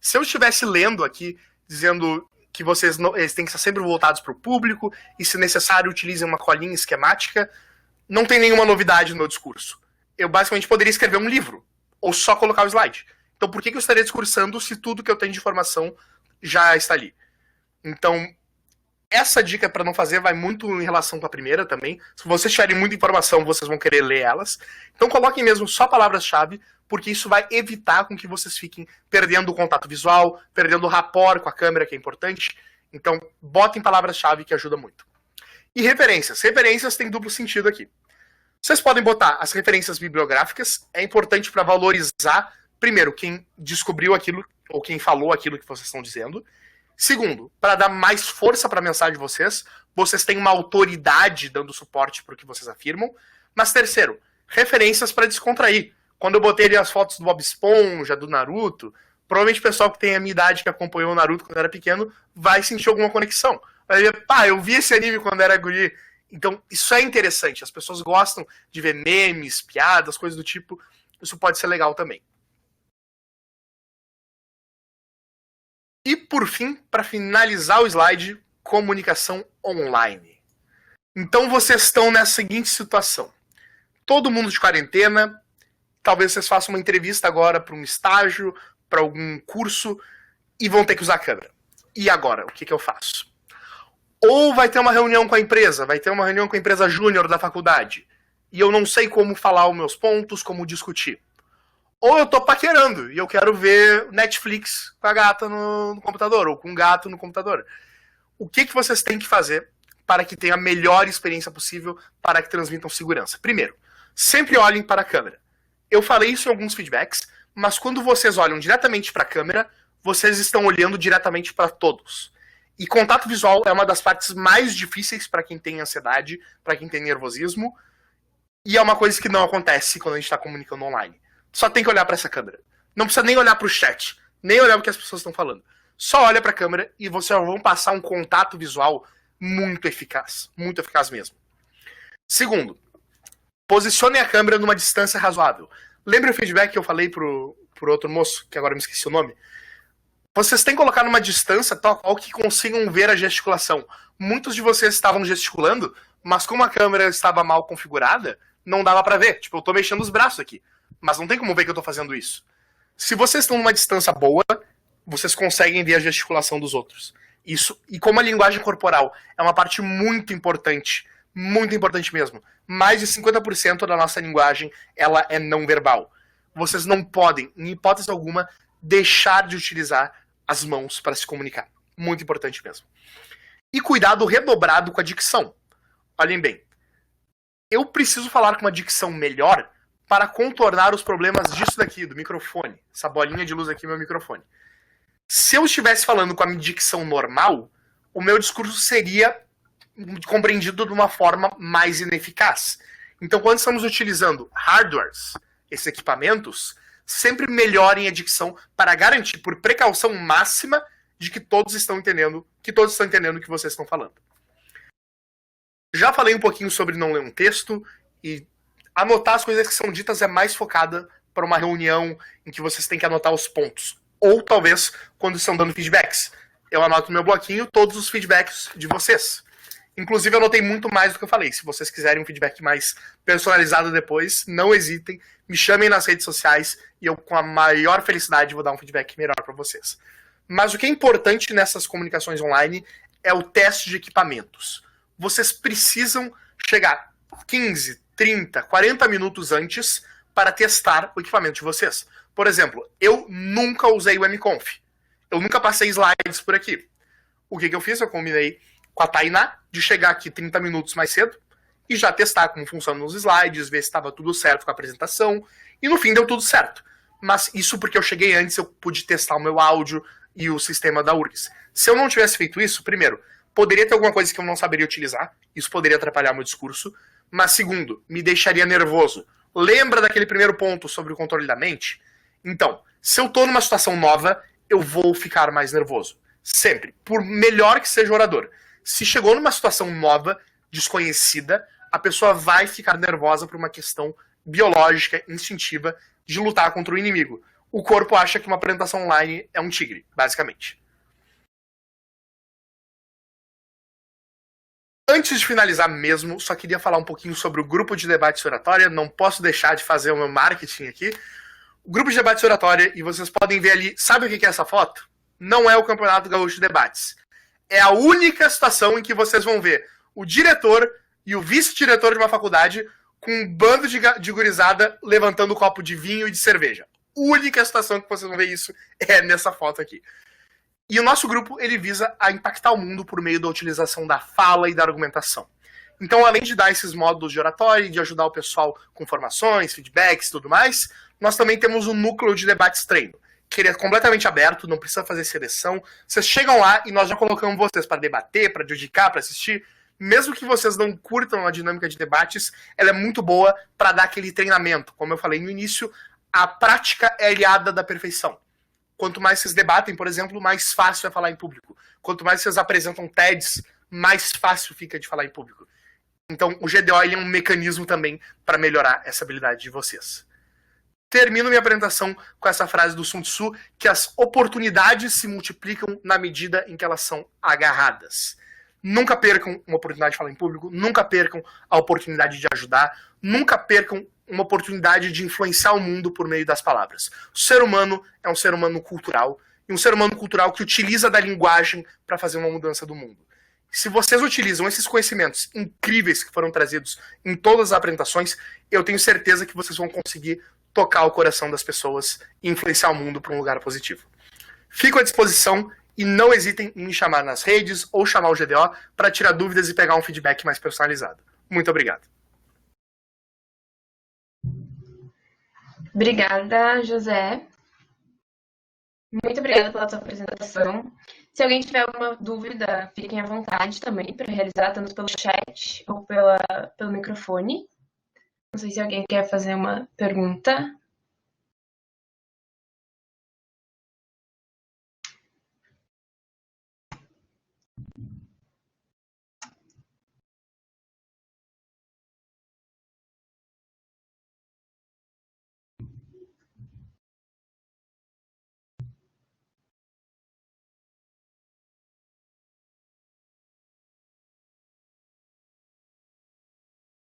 Se eu estivesse lendo aqui, dizendo que eles têm que estar sempre voltados para o público, e se necessário utilizem uma colinha esquemática, não tem nenhuma novidade no meu discurso. Eu basicamente poderia escrever um livro, ou só colocar o slide. Então por que eu estaria discursando se tudo que eu tenho de informação já está ali? Então, essa dica para não fazer vai muito em relação com a primeira também. Se vocês tiverem muita informação, vocês vão querer ler elas. Então coloquem mesmo só palavras-chave, porque isso vai evitar com que vocês fiquem perdendo o contato visual, perdendo o rapport com a câmera, que é importante. Então, botem palavras-chave que ajuda muito. E referências. Referências têm duplo sentido aqui. Vocês podem botar as referências bibliográficas. É importante para valorizar, primeiro, quem descobriu aquilo, ou quem falou aquilo que vocês estão dizendo. Segundo, para dar mais força para a mensagem de vocês, vocês têm uma autoridade dando suporte para o que vocês afirmam. Mas terceiro, referências para descontrair. Quando eu botei ali as fotos do Bob Esponja, do Naruto, provavelmente o pessoal que tem a minha idade, que acompanhou o Naruto quando era pequeno, vai sentir alguma conexão. Vai ver, pá, eu vi esse anime quando era guri. Então, isso é interessante. As pessoas gostam de ver memes, piadas, coisas do tipo. Isso pode ser legal também. E, por fim, para finalizar o slide, comunicação online. Então, vocês estão nessa seguinte situação. Todo mundo de quarentena, talvez vocês façam uma entrevista agora para um estágio, para algum curso, e vão ter que usar a câmera. E agora, o que eu faço? Ou vai ter uma reunião com a empresa, vai ter uma reunião com a empresa júnior da faculdade, e eu não sei como falar os meus pontos, como discutir. Ou eu tô paquerando, e eu quero ver Netflix com a gata no computador, ou com o gato no computador. O que vocês têm que fazer para que tenha a melhor experiência possível, para que transmitam segurança? Primeiro, sempre olhem para a câmera. Eu falei isso em alguns feedbacks, mas quando vocês olham diretamente para a câmera, vocês estão olhando diretamente para todos. E contato visual é uma das partes mais difíceis para quem tem ansiedade, para quem tem nervosismo, e é uma coisa que não acontece quando a gente está comunicando online. Só tem que olhar para essa câmera. Não precisa nem olhar para o chat, nem olhar o que as pessoas estão falando. Só olha para a câmera e vocês vão passar um contato visual muito eficaz mesmo. Segundo, posicione a câmera numa distância razoável. Lembra o feedback que eu falei pro outro moço, que agora eu me esqueci o nome? Vocês têm que colocar numa distância tal qual que consigam ver a gesticulação. Muitos de vocês estavam gesticulando, mas como a câmera estava mal configurada, não dava para ver. Tipo, eu tô mexendo os braços aqui, mas não tem como ver que eu tô fazendo isso. Se vocês estão numa distância boa, vocês conseguem ver a gesticulação dos outros. Isso, e como a linguagem corporal é uma parte muito importante mesmo, mais de 50% da nossa linguagem ela é não verbal. Vocês não podem, em hipótese alguma, deixar de utilizar as mãos para se comunicar. Muito importante mesmo. E cuidado redobrado com a dicção. Olhem bem, eu preciso falar com uma dicção melhor para contornar os problemas disso daqui, do microfone. Essa bolinha de luz aqui é meu microfone. Se eu estivesse falando com a minha dicção normal, o meu discurso seria compreendido de uma forma mais ineficaz. Então, quando estamos utilizando hardwares, esses equipamentos, sempre melhorem a dicção para garantir, por precaução máxima, de que todos estão entendendo o que vocês estão falando. Já falei um pouquinho sobre não ler um texto, e anotar as coisas que são ditas é mais focada para uma reunião em que vocês têm que anotar os pontos. Ou talvez quando estão dando feedbacks. Eu anoto no meu bloquinho todos os feedbacks de vocês. Inclusive eu anotei muito mais do que eu falei. Se vocês quiserem um feedback mais personalizado depois, não hesitem, me chamem nas redes sociais e eu com a maior felicidade vou dar um feedback melhor para vocês. Mas o que é importante nessas comunicações online é o teste de equipamentos. Vocês precisam chegar 15, 30, 40 minutos antes para testar o equipamento de vocês. Por exemplo, eu nunca usei o MConf. Eu nunca passei slides por aqui. O que eu fiz? Eu combinei com a Tainá de chegar aqui 30 minutos mais cedo e já testar como funcionam os slides, ver se estava tudo certo com a apresentação. E no fim deu tudo certo. Mas isso porque eu cheguei antes, eu pude testar o meu áudio e o sistema da URGS. Se eu não tivesse feito isso, primeiro, poderia ter alguma coisa que eu não saberia utilizar. Isso poderia atrapalhar meu discurso. Mas segundo, me deixaria nervoso. Lembra daquele primeiro ponto sobre o controle da mente? Então, se eu tô numa situação nova, eu vou ficar mais nervoso. Sempre. Por melhor que seja o orador. Se chegou numa situação nova, desconhecida, a pessoa vai ficar nervosa por uma questão biológica, instintiva, de lutar contra o inimigo. O corpo acha que uma apresentação online é um tigre, basicamente. Antes de finalizar mesmo, só queria falar um pouquinho sobre o grupo de debate oratória. Não posso deixar de fazer o meu marketing aqui. O grupo de debate oratória, e vocês podem ver ali, sabe o que é essa foto? Não é o Campeonato Gaúcho de Debates. É a única situação em que vocês vão ver o diretor e o vice-diretor de uma faculdade com um bando de gurizada levantando um copo de vinho e de cerveja. A única situação que vocês vão ver isso é nessa foto aqui. E o nosso grupo, ele visa a impactar o mundo por meio da utilização da fala e da argumentação. Então, além de dar esses módulos de oratória e de ajudar o pessoal com formações, feedbacks e tudo mais, nós também temos um núcleo de debates treino, que ele é completamente aberto, não precisa fazer seleção. Vocês chegam lá e nós já colocamos vocês para debater, para dedicar, para assistir. Mesmo que vocês não curtam a dinâmica de debates, ela é muito boa para dar aquele treinamento. Como eu falei no início, a prática é aliada da perfeição. Quanto mais vocês debatem, por exemplo, mais fácil é falar em público. Quanto mais vocês apresentam TEDs, mais fácil fica de falar em público. Então, o GDO ele é um mecanismo também para melhorar essa habilidade de vocês. Termino minha apresentação com essa frase do Sun Tzu, que as oportunidades se multiplicam na medida em que elas são agarradas. Nunca percam uma oportunidade de falar em público, nunca percam a oportunidade de ajudar, nunca percam uma oportunidade de influenciar o mundo por meio das palavras. O ser humano é um ser humano cultural e um ser humano cultural que utiliza da linguagem para fazer uma mudança do mundo. Se vocês utilizam esses conhecimentos incríveis que foram trazidos em todas as apresentações, eu tenho certeza que vocês vão conseguir tocar o coração das pessoas e influenciar o mundo para um lugar positivo. Fico à disposição e não hesitem em me chamar nas redes ou chamar o GDO para tirar dúvidas e pegar um feedback mais personalizado. Muito obrigado. Obrigada, José. Muito obrigada pela tua apresentação. Se alguém tiver alguma dúvida, fiquem à vontade também para realizar, tanto pelo chat ou pelo microfone. Não sei se alguém quer fazer uma pergunta.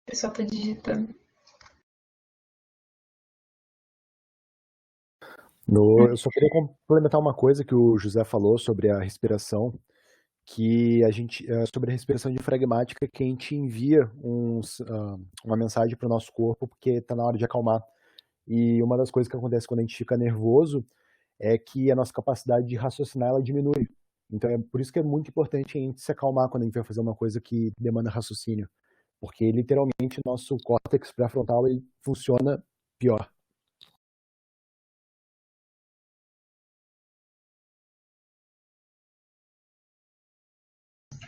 O pessoal está digitando. Eu só queria complementar uma coisa que o José falou sobre a respiração, que sobre a respiração diafragmática, que a gente envia uma mensagem para o nosso corpo, porque está na hora de acalmar. E uma das coisas que acontece quando a gente fica nervoso é que a nossa capacidade de raciocinar ela diminui. Então é por isso que é muito importante a gente se acalmar quando a gente vai fazer uma coisa que demanda raciocínio, porque literalmente o nosso córtex pré-frontal ele funciona pior.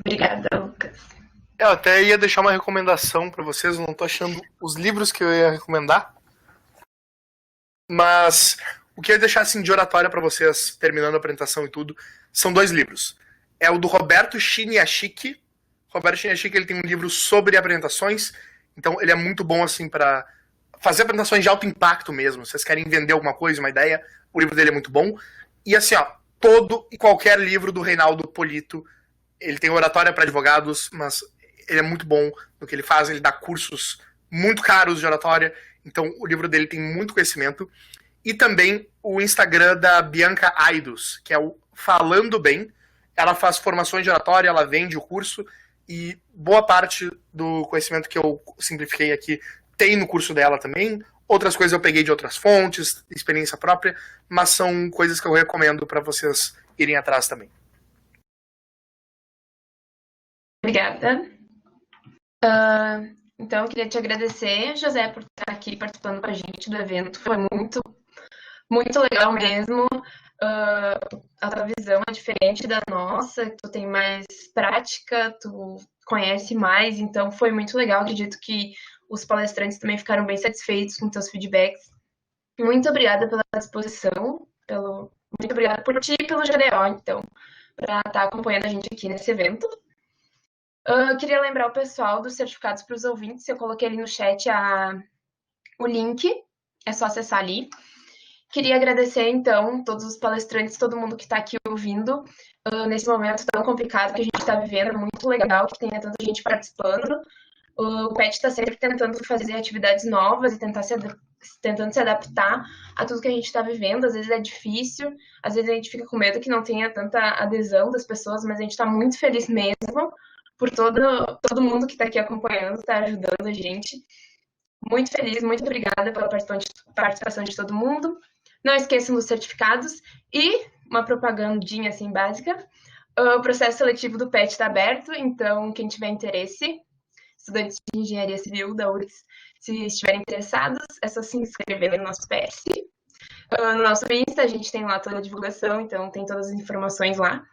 Obrigada, Lucas. Eu até ia deixar uma recomendação para vocês, eu não tô achando os livros que eu ia recomendar, mas o que eu ia deixar assim, de oratória para vocês, terminando a apresentação e tudo, são 2 livros. É o do Roberto Chiniachiki. Roberto Chiniachiki, ele tem um livro sobre apresentações, então ele é muito bom assim para fazer apresentações de alto impacto mesmo. Se vocês querem vender alguma coisa, uma ideia, o livro dele é muito bom. E assim, ó, todo e qualquer livro do Reinaldo Polito, ele tem oratória para advogados, mas ele é muito bom no que ele faz, ele dá cursos muito caros de oratória, então o livro dele tem muito conhecimento. E também o Instagram da Bianca Aidos, que é o Falando Bem. Ela faz formações de oratória, ela vende o curso, e boa parte do conhecimento que eu simplifiquei aqui tem no curso dela também. Outras coisas eu peguei de outras fontes, experiência própria, mas são coisas que eu recomendo para vocês irem atrás também. Obrigada. Então, eu queria te agradecer, José, por estar aqui participando com a gente do evento. Foi muito, muito legal mesmo. A tua visão é diferente da nossa, tu tem mais prática, tu conhece mais, então foi muito legal. Acredito que os palestrantes também ficaram bem satisfeitos com teus feedbacks. Muito obrigada pela disposição, muito obrigada por ti e pelo GDO, então, para estar acompanhando a gente aqui nesse evento. Queria lembrar o pessoal dos certificados para os ouvintes. Eu coloquei ali no chat o link, é só acessar ali. Queria agradecer, então, todos os palestrantes, todo mundo que está aqui ouvindo, nesse momento tão complicado que a gente está vivendo. É muito legal que tenha tanta gente participando. O PET está sempre tentando fazer atividades novas e tentando se adaptar a tudo que a gente está vivendo. Às vezes é difícil, às vezes a gente fica com medo que não tenha tanta adesão das pessoas, mas a gente está muito feliz mesmo por todo mundo que está aqui acompanhando, está ajudando a gente. Muito feliz, muito obrigada pela participação de todo mundo. Não esqueçam dos certificados e uma propagandinha assim básica. O processo seletivo do PET está aberto, então quem tiver interesse, estudantes de engenharia civil da URGS, se estiverem interessados, é só se inscrever no nosso PS. No nosso Insta, a gente tem lá toda a divulgação, então tem todas as informações lá.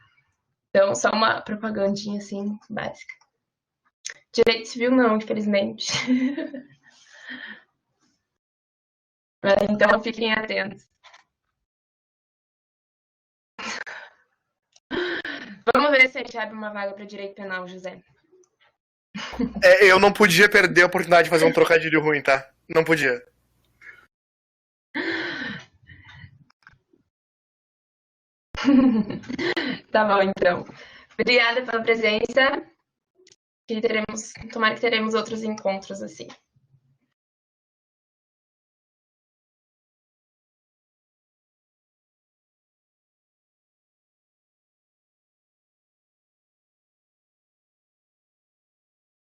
Então, só uma propagandinha assim básica. Direito civil não, infelizmente. Então, fiquem atentos. Vamos ver se a gente abre uma vaga para direito penal, José. Eu não podia perder a oportunidade de fazer um trocadilho ruim, tá? Não podia. Tá bom, então. Obrigada pela presença. Tomara que teremos outros encontros assim.